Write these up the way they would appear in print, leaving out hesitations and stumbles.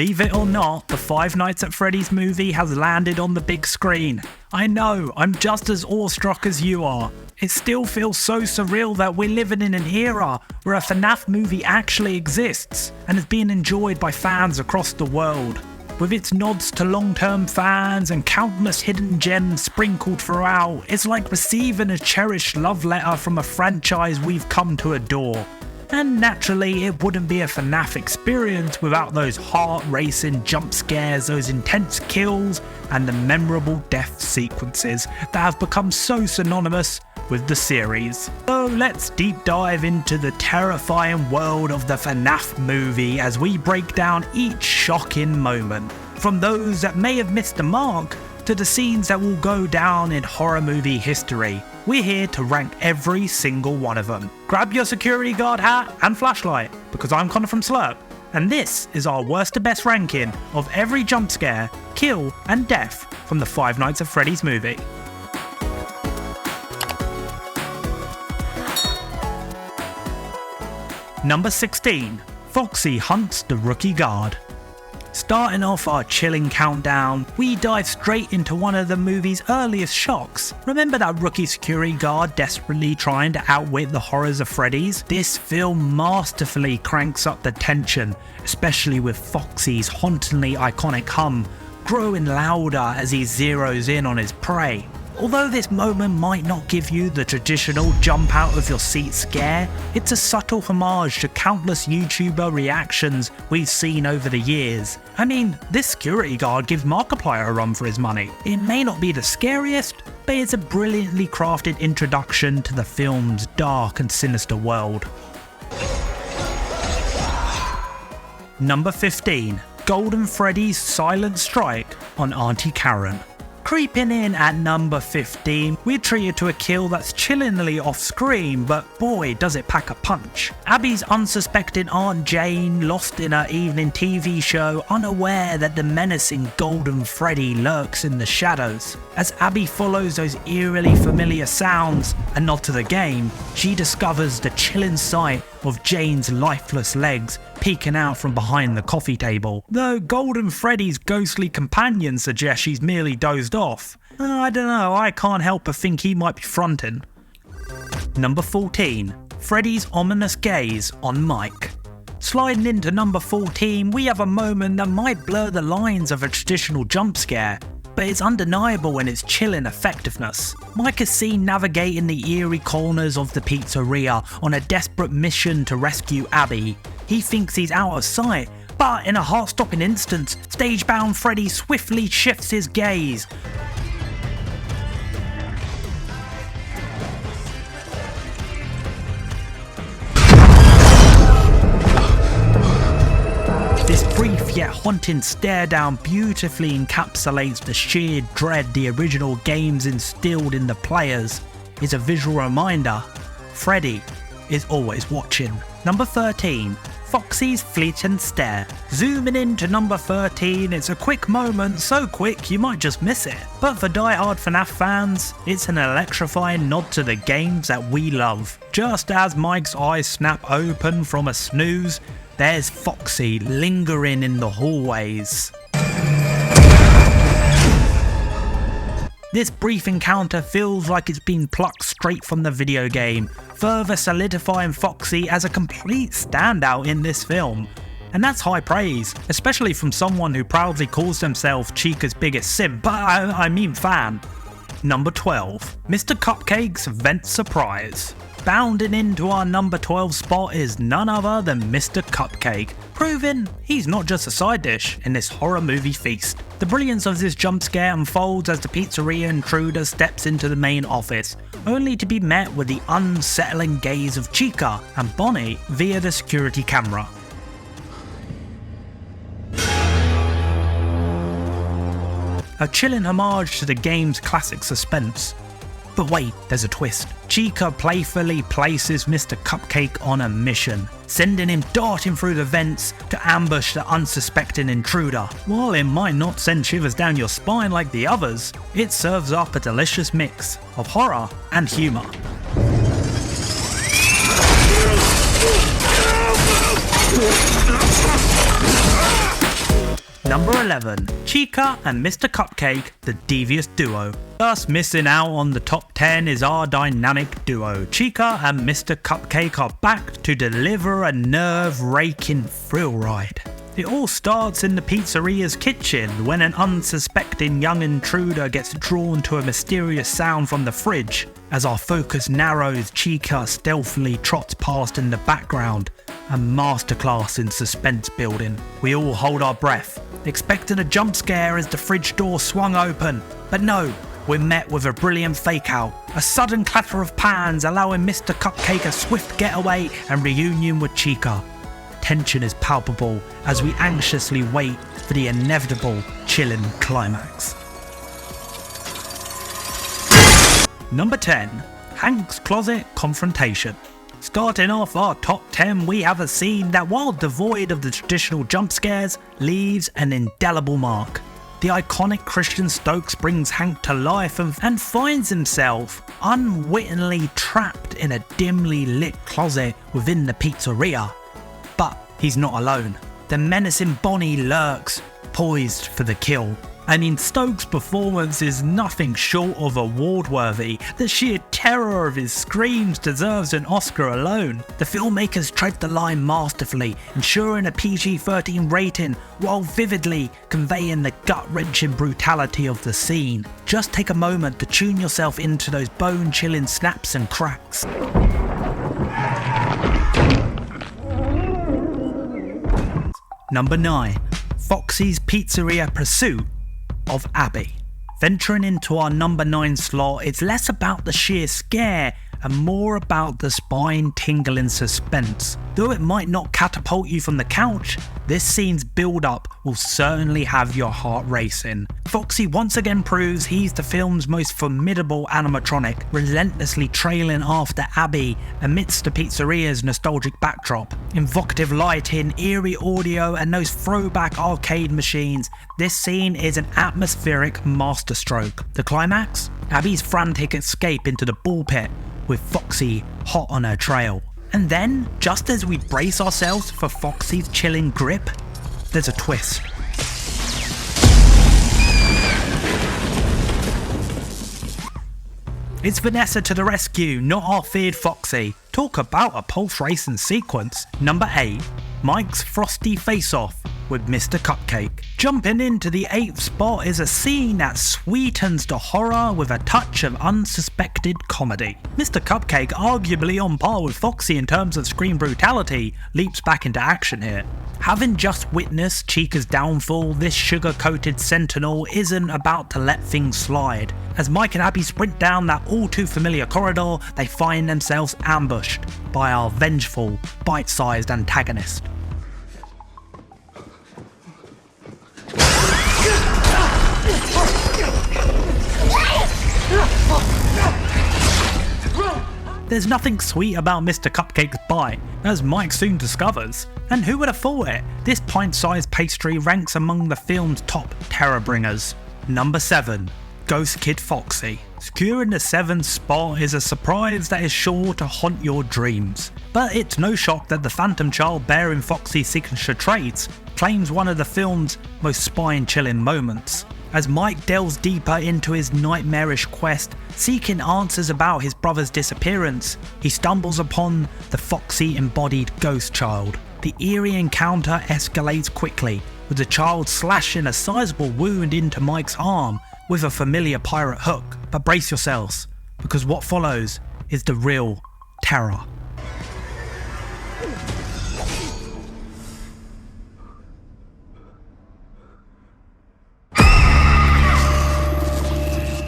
Believe it or not, the Five Nights at Freddy's movie has landed on the big screen. I know, I'm just as awestruck as you are. It still feels so surreal that we're living in an era where a FNAF movie actually exists and is being enjoyed by fans across the world. With its nods to long-term fans and countless hidden gems sprinkled throughout, it's like receiving a cherished love letter from a franchise we've come to adore. And naturally, it wouldn't be a FNAF experience without those heart-racing jump scares, those intense kills, and the memorable death sequences that have become so synonymous with the series. So let's deep dive into the terrifying world of the FNAF movie as we break down each shocking moment. From those that may have missed the mark, to the scenes that will go down in horror movie history. We're here to rank every single one of them. Grab your security guard hat and flashlight, because I'm Connor from Slurp, and this is our worst to best ranking of every jump scare, kill, and death from the Five Nights at Freddy's movie. Number 16. Foxy Hunts the Rookie Guard. Starting off our chilling countdown, we dive straight into one of the movie's earliest shocks. Remember that rookie security guard desperately trying to outwit the horrors of Freddy's? This film masterfully cranks up the tension, especially with Foxy's hauntingly iconic hum growing louder as he zeroes in on his prey. Although this moment might not give you the traditional jump out of your seat scare, it's a subtle homage to countless YouTuber reactions we've seen over the years. I mean, this security guard gives Markiplier a run for his money. It may not be the scariest, but it's a brilliantly crafted introduction to the film's dark and sinister world. Number 15. Golden Freddy's Silent Strike on Auntie Karen. Creeping in at number 15, we're treated to a kill that's chillingly off-screen, but boy does it pack a punch. Abby's unsuspecting Aunt Jane, lost in her evening TV show, unaware that the menacing Golden Freddy lurks in the shadows. As Abby follows those eerily familiar sounds and nod to the game, she discovers the chilling sight of Jane's lifeless legs peeking out from behind the coffee table. Though Golden Freddy's ghostly companion suggests she's merely dozed off. I don't know, I can't help but think he might be fronting. Number 14. Freddy's ominous gaze on Mike. Sliding into number 14, we have a moment that might blur the lines of a traditional jump scare, but it's undeniable in its chilling effectiveness. Mike is seen navigating the eerie corners of the pizzeria on a desperate mission to rescue Abby. He thinks he's out of sight, but in a heart-stopping instant, stage-bound Freddy swiftly shifts his gaze. This brief yet haunting stare down beautifully encapsulates the sheer dread the original games instilled in the players. It's a visual reminder, Freddy is always watching. Number 13. Foxy's fleeting stare. Zooming into number 13, it's a quick moment, so quick you might just miss it. But for die-hard FNAF fans, it's an electrifying nod to the games that we love. Just as Mike's eyes snap open from a snooze, there's Foxy lingering in the hallways. This brief encounter feels like it's been plucked straight from the video game, further solidifying Foxy as a complete standout in this film. And that's high praise, especially from someone who proudly calls themselves Chica's biggest simp, but I mean fan. Number 12. Mr. Cupcake's Vent Surprise. Bounding into our number 12 spot is none other than Mr. Cupcake, proving he's not just a side dish in this horror movie feast. The brilliance of this jump scare unfolds as the pizzeria intruder steps into the main office, only to be met with the unsettling gaze of Chica and Bonnie via the security camera. A chilling homage to the game's classic suspense. But wait, there's a twist. Chica playfully places Mr. Cupcake on a mission, sending him darting through the vents to ambush the unsuspecting intruder. While it might not send shivers down your spine like the others, it serves up a delicious mix of horror and humour. Number 11. Chica and Mr. Cupcake, the devious duo. Thus missing out on the top 10 is our dynamic duo. Chica and Mr. Cupcake are back to deliver a nerve-wracking thrill ride. It all starts in the pizzeria's kitchen when an unsuspecting young intruder gets drawn to a mysterious sound from the fridge. As our focus narrows, Chica stealthily trots past in the background, a masterclass in suspense building. We all hold our breath, expecting a jump scare as the fridge door swung open, but no, we're met with a brilliant fake out, a sudden clatter of pans allowing Mr. Cupcake a swift getaway and reunion with Chica. Tension is palpable as we anxiously wait for the inevitable chilling climax. Number 10. Hank's Closet Confrontation. Starting off our top 10, we have a scene that, while devoid of the traditional jump scares, leaves an indelible mark. The iconic Christian Stokes brings Hank to life and finds himself unwittingly trapped in a dimly lit closet within the pizzeria. But he's not alone. The menacing Bonnie lurks, poised for the kill. And in Stokes' performance is nothing short of award-worthy. The sheer terror of his screams deserves an Oscar alone. The filmmakers tread the line masterfully, ensuring a PG-13 rating while vividly conveying the gut-wrenching brutality of the scene. Just take a moment to tune yourself into those bone-chilling snaps and cracks. Number 9. Foxy's Pizzeria Pursuit of Abby. Venturing into our number 9 slot, it's less about the sheer scare and more about the spine-tingling suspense. Though it might not catapult you from the couch, this scene's build-up will certainly have your heart racing. Foxy once again proves he's the film's most formidable animatronic, relentlessly trailing after Abby amidst the pizzeria's nostalgic backdrop. Evocative lighting, eerie audio, and those throwback arcade machines, this scene is an atmospheric masterstroke. The climax? Abby's frantic escape into the ball pit, with Foxy hot on her trail. And then, just as we brace ourselves for Foxy's chilling grip, there's a twist. It's Vanessa to the rescue, not our feared Foxy. Talk about a pulse racing sequence. Number 8. Mike's Frosty face-off with Mr. Cupcake. Jumping into the 8th spot is a scene that sweetens the horror with a touch of unsuspected comedy. Mr. Cupcake, arguably on par with Foxy in terms of screen brutality, leaps back into action here. Having just witnessed Chica's downfall, this sugar-coated sentinel isn't about to let things slide. As Mike and Abby sprint down that all-too-familiar corridor, they find themselves ambushed by our vengeful, bite-sized antagonist. There's nothing sweet about Mr. Cupcake's bite, as Mike soon discovers. And who would have thought it? This pint-sized pastry ranks among the film's top terror bringers. Number 7. Ghost Kid Foxy. Securing the 7th spot is a surprise that is sure to haunt your dreams. But it's no shock that the Phantom Child bearing Foxy's signature traits claims one of the film's most spine-chilling moments. As Mike delves deeper into his nightmarish quest, seeking answers about his brother's disappearance, he stumbles upon the Foxy-embodied ghost child. The eerie encounter escalates quickly, with the child slashing a sizable wound into Mike's arm with a familiar pirate hook. But brace yourselves, because what follows is the real terror.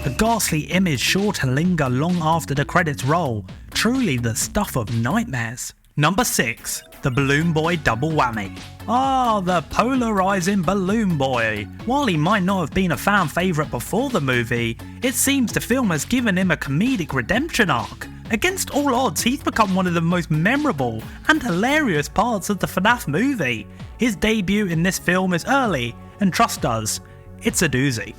A ghastly image sure to linger long after the credits roll, truly the stuff of nightmares. Number 6. The Balloon Boy Double Whammy. The polarising Balloon Boy. While he might not have been a fan favourite before the movie, it seems the film has given him a comedic redemption arc. Against all odds, he's become one of the most memorable and hilarious parts of the FNAF movie. His debut in this film is early, and trust us, it's a doozy.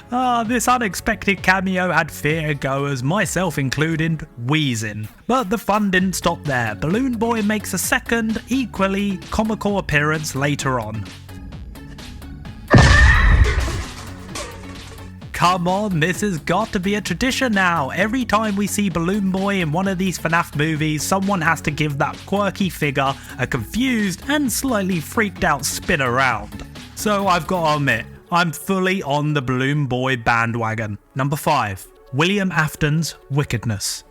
This unexpected cameo had theatre goers, myself included, wheezing. But the fun didn't stop there. Balloon Boy makes a second, equally comical appearance later on. Come on, this has got to be a tradition now. Every time we see Balloon Boy in one of these FNAF movies, someone has to give that quirky figure a confused and slightly freaked out spin around. So I've got to admit, I'm fully on the Balloon Boy bandwagon. Number 5. William Aftons Wickedness.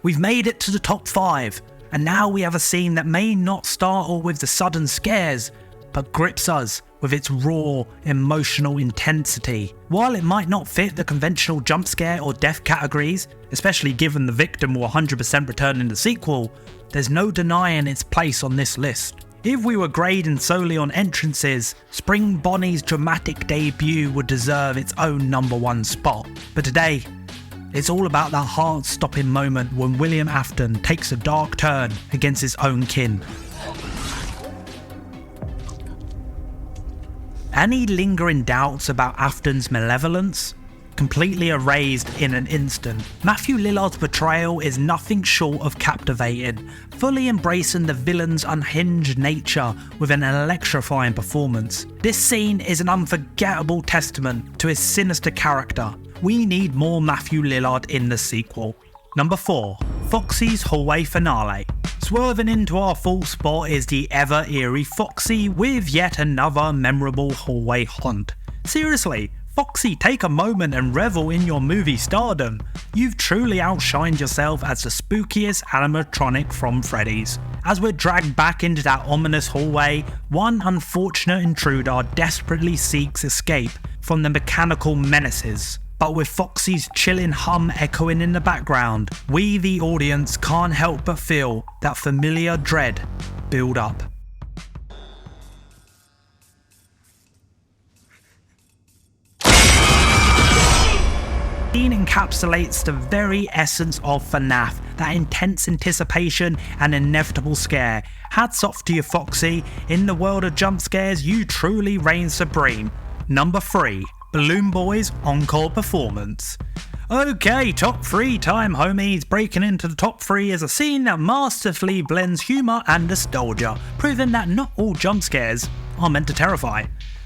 We've made it to the top 5, and now we have a scene that may not startle with the sudden scares, but grips us with its raw, emotional intensity. While it might not fit the conventional jump scare or death categories, especially given the victim will 100% return in the sequel, there's no denying its place on this list. If we were grading solely on entrances, Spring Bonnie's dramatic debut would deserve its own number 1 spot. But today, it's all about that heart-stopping moment when William Afton takes a dark turn against his own kin. Any lingering doubts about Afton's malevolence? Completely erased in an instant. Matthew Lillard's portrayal is nothing short of captivating, fully embracing the villain's unhinged nature with an electrifying performance. This scene is an unforgettable testament to his sinister character. We need more Matthew Lillard in the sequel. Number 4. Foxy's hallway finale. Swerving into our full spot is the ever eerie Foxy with yet another memorable hallway haunt. Seriously, Foxy, take a moment and revel in your movie stardom. You've truly outshined yourself as the spookiest animatronic from Freddy's. As we're dragged back into that ominous hallway, one unfortunate intruder desperately seeks escape from the mechanical menaces. But with Foxy's chilling hum echoing in the background, we the audience can't help but feel that familiar dread build up. The scene encapsulates the very essence of FNAF, that intense anticipation and inevitable scare. Hats off to you, Foxy. In the world of jump scares, you truly reign supreme. Number 3. Balloon Boy's Encore performance. Okay, top 3 time homies. Breaking into the top 3 is a scene that masterfully blends humour and nostalgia, proving that not all jump scares are meant to terrify.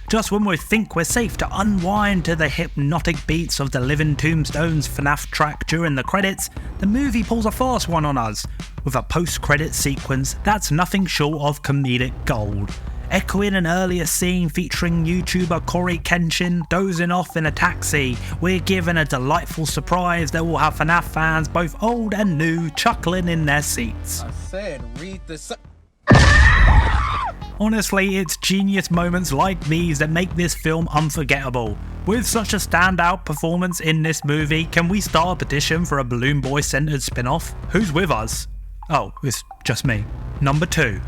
Just when we think we're safe to unwind to the hypnotic beats of the Living Tombstones FNAF track during the credits, the movie pulls a fast one on us, with a post-credit sequence that's nothing short of comedic gold. Echoing an earlier scene featuring YouTuber Corey Kenshin dozing off in a taxi, we're given a delightful surprise that will have FNAF fans both old and new chuckling in their seats. I said read this. Honestly, it's genius moments like these that make this film unforgettable. With such a standout performance in this movie, can we start a petition for a Balloon Boy centered spin-off? Who's with us? Oh, it's just me. Number 2.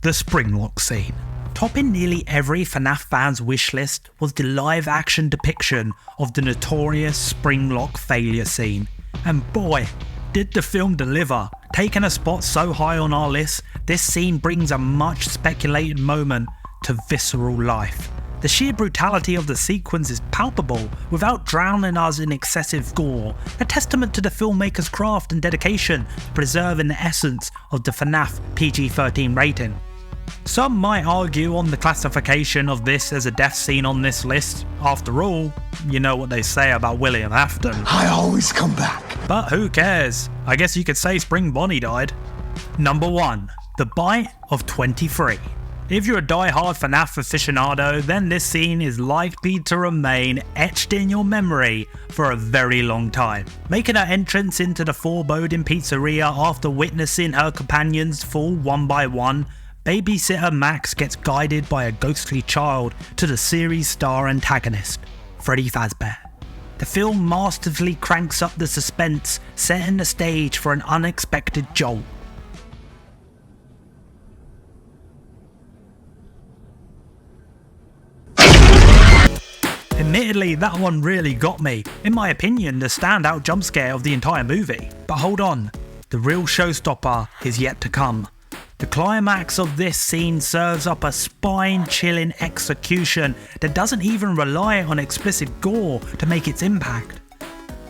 The Springlock Scene. Topping nearly every FNAF fan's wishlist was the live-action depiction of the notorious Springlock failure scene. And boy, did the film deliver. Taking a spot so high on our list, this scene brings a much speculated moment to visceral life. The sheer brutality of the sequence is palpable without drowning us in excessive gore, a testament to the filmmaker's craft and dedication to preserving the essence of the FNAF PG-13 rating. Some might argue on the classification of this as a death scene on this list. After all, you know what they say about William Afton. I always come back. But who cares? I guess you could say Spring Bonnie died. Number 1. The Bite of 23. If you're a die-hard FNAF aficionado, then this scene is likely to remain etched in your memory for a very long time. Making her entrance into the foreboding pizzeria after witnessing her companions fall one by one, babysitter Max gets guided by a ghostly child to the series' star antagonist, Freddy Fazbear. The film masterfully cranks up the suspense, setting the stage for an unexpected jolt. Admittedly, that one really got me. In my opinion, the standout jump scare of the entire movie. But hold on, the real showstopper is yet to come. The climax of this scene serves up a spine-chilling execution that doesn't even rely on explicit gore to make its impact.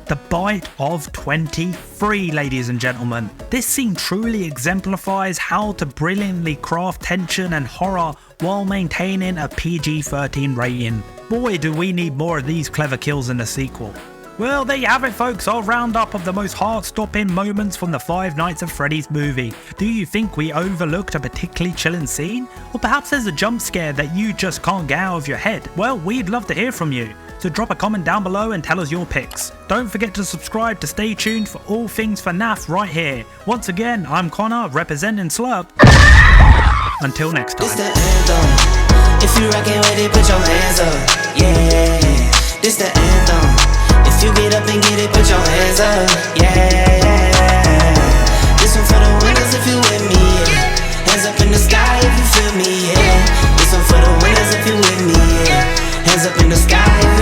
The bite of 23, ladies and gentlemen. This scene truly exemplifies how to brilliantly craft tension and horror while maintaining a PG-13 rating. Boy, do we need more of these clever kills in the sequel. Well, there you have it folks, our roundup of the most heart-stopping moments from the Five Nights at Freddy's movie. Do you think we overlooked a particularly chilling scene? Or perhaps there's a jump scare that you just can't get out of your head? Well, we'd love to hear from you. So drop a comment down below and tell us your picks. Don't forget to subscribe to stay tuned for all things FNAF right here. Once again, I'm Connor, representing Slurp. Until next time. This the anthem. If you rockin' with it, put your hands up. Yeah, this the anthem. If you get up and get it, put your hands up. Yeah, this one for the winners if you with me. Yeah. Hands up in the sky if you feel me. Yeah, this one for the winners if you with me. Yeah. Hands up in the sky.